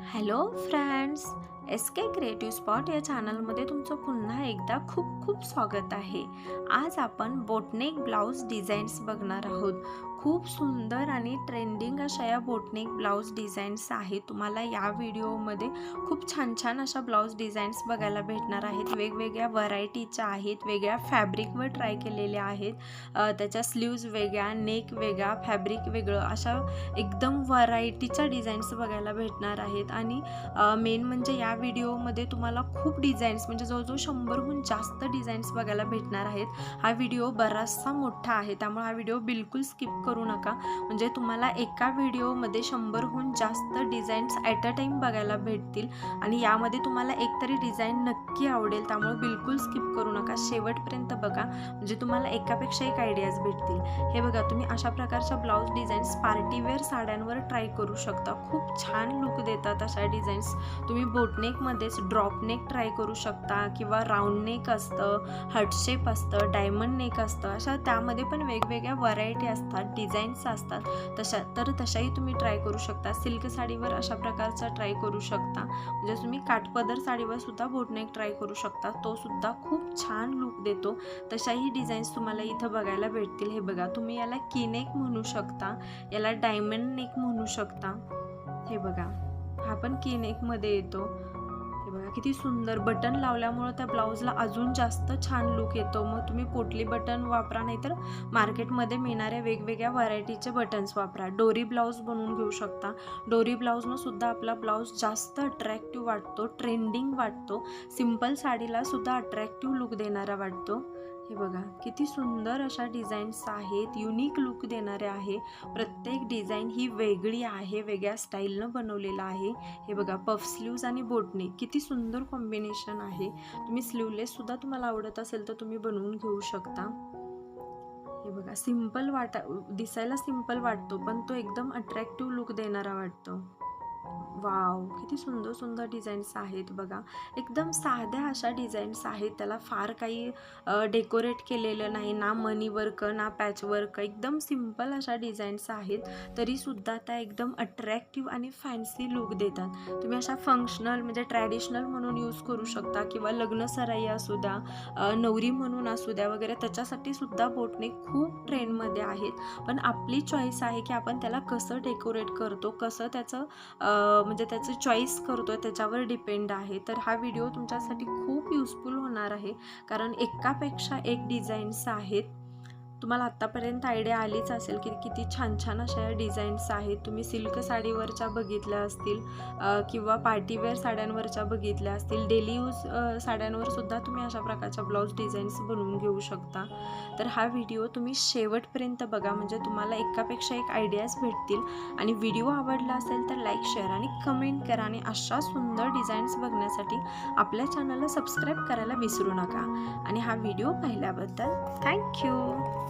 Hello friends, S के creative spot या चॅनलमध्ये तुमचं पुन्हा एकदा खूप खूप स्वागत आहे। आज आपण बोटनेक ब्लाउज डिझाईन्स बघणार आहोत। खूप सुंदर आणि ट्रेंडिंग अशा या बोटनेक ब्लाउज डिझाईन्स आहेत। तुम्हाला या व्हिडिओमध्ये खूप छान छान अशा ब्लाउज डिझाईन्स बघायला भेटणार आहेत। वेगवेगळ्या व्हरायटीच्या आहेत, वेगळ्या फॅब्रिकवर ट्राय केलेल्या आहेत। त्याच्या स्लीव्ज वेगळ्या, नेक वेगळा, फॅब्रिक वेगळं, अशा एकदम व्हरायटीच्या डिझाईन्स बघायला भेटणार आहेत। आणि मेन म्हणजे या व्हिडिओमध्ये तुम्हाला खूप डिझाईन्स म्हणजे जवळजवळ 100हून जास्त डिझाईन्स बघायला भेटणार आहेत। हा व्हिडिओ बराचसा मोठा आहे, त्यामुळे हा व्हिडिओ बिलकुल स्किप करू नका। म्हणजे तुम्हाला एका व्हिडिओमध्ये 100हून जास्त डिझाईन्स ॲट अ टाइम बघायला भेटतील आणि यामध्ये तुम्हाला एकतरी डिझाईन नक्की आवडेल, त्यामुळे बिलकुल स्किप करू नका, शेवटपर्यंत बघा। म्हणजे तुम्हाला एकापेक्षा एक आयडियाज भेटतील। हे बघा, तुम्ही अशा प्रकारच्या ब्लाउज डिझाईन्स पार्टीवेअर साड्यांवर ट्राय करू शकता। खूप छान लुक देतात अशा डिझाईन्स। तुम्ही बोटनेकमध्येच ड्रॉप नेक ट्राय करू शकता किंवा राऊंड नेक असतं, हार्ट शेप असतं, डायमंड नेक असतं, अशा त्यामध्ये पण वेगवेगळ्या व्हरायटी असतात, डिझाईन्स असतात। तशाही तुम्ही ट्राय करू शकता। सिल्क साडीवर अशा प्रकारचा ट्राय करू शकता। म्हणजे तुम्ही काठपदर साडीवर सुद्धा बोटनेक ट्राय करू शकता, तो सुद्धा खूप छान लुक देतो। तशाही डिझाईन्स तुम्हाला इथं बघायला भेटतील। हे बघा, तुम्ही याला की नेक म्हणू शकता, याला डायमंड नेक म्हणू शकता। हे बघा, हा पण की नेकमध्ये येतो। हे बघा, किती सुंदर बटन लावल्यामुळे त्या ब्लाऊजला अजून जास्त छान लुक येतो। मग तुम्ही पोटली बटन वापरा, नाहीतर मार्केटमध्ये मिळणाऱ्या वेगवेगळ्या व्हरायटीचे बटन्स वापरा। डोरी ब्लाऊज बनवून घेऊ शकता। डोरी ब्लाऊजनं सुद्धा आपला ब्लाऊज जास्त अट्रॅक्टिव्ह वाटतो, ट्रेंडिंग वाटतो, सिंपल साडीला सुद्धा अट्रॅक्टिव्ह लुक देणारा वाटतो। हे बघा, किती सुंदर अशा डिझाईन्स आहेत, युनिक लुक देणारे आहे। प्रत्येक डिझाईन ही वेगळी आहे, वेगळ्या स्टाईलनं बनवलेला आहे। हे बघा, पफ स्लीव्ज आणि बोटनेक किती सुंदर कॉम्बिनेशन आहे। तुम्ही स्लीवलेस सुद्धा तुम्हाला आवडत असेल तर तुम्ही बनवून घेऊ शकता। हे बघा, सिंपल दिसायला सिंपल वाटतो, पण तो एकदम अट्रॅक्टिव्ह लुक देणारा वाटतो। वाव, किती सुंदर सुंदर डिझाईन्स आहेत बघा। एकदम साध्या अशा डिझाईन्स आहेत, त्याला फार काही डेकोरेट केलेलं नाही, ना मनी वर्क ना पॅच वर्क, एकदम सिंपल अशा डिझाईन्स आहेत, तरीसुद्धा त्या एकदम अट्रॅक्टिव्ह आणि फॅन्सी लुक देतात। तुम्ही अशा फंक्शनल म्हणजे ट्रॅडिशनल म्हणून यूज करू शकता किंवा लग्न सराई असू द्या, नवरी म्हणून असू द्या वगैरे, त्याच्यासाठी सुद्धा बोटनेक खूप ट्रेंडमध्ये आहेत। पण आपली चॉईस आहे की आपण त्याला कसं डेकोरेट करतो, कसं त्याचं म्हणजे त्याचं चॉईस करतो, त्याच्यावर डिपेंड आहे। तर हा व्हिडिओ तुमच्यासाठी खूप युजफुल होणार आहे, कारण एकापेक्षा एक डिझाईन्स आहेत। तुम्हाला आत्तापर्यंत आयडिया आलीच असेल की किती छान छान अशा या डिझाईन्स आहेत। तुम्ही सिल्क साडीवरच्या बघितल्या असतील किंवा पार्टीवेअर साड्यांवरच्या बघितल्या असतील, डेली यूज साड्यांवर सुद्धा तुम्ही अशा प्रकारच्या ब्लाऊज डिझाईन्स बनवून घेऊ शकता। तर हा व्हिडिओ तुम्ही शेवटपर्यंत बघा, म्हणजे तुम्हाला एकापेक्षा एक आयडियाज भेटतील। आणि व्हिडिओ आवडला असेल तर लाईक, शेअर आणि कमेंट करा। आणि अशा सुंदर डिझाईन्स बघण्यासाठी आपल्या चॅनलला सबस्क्राईब करायला विसरू नका। आणि हा व्हिडिओ पाहिल्याबद्दल थँक्यू।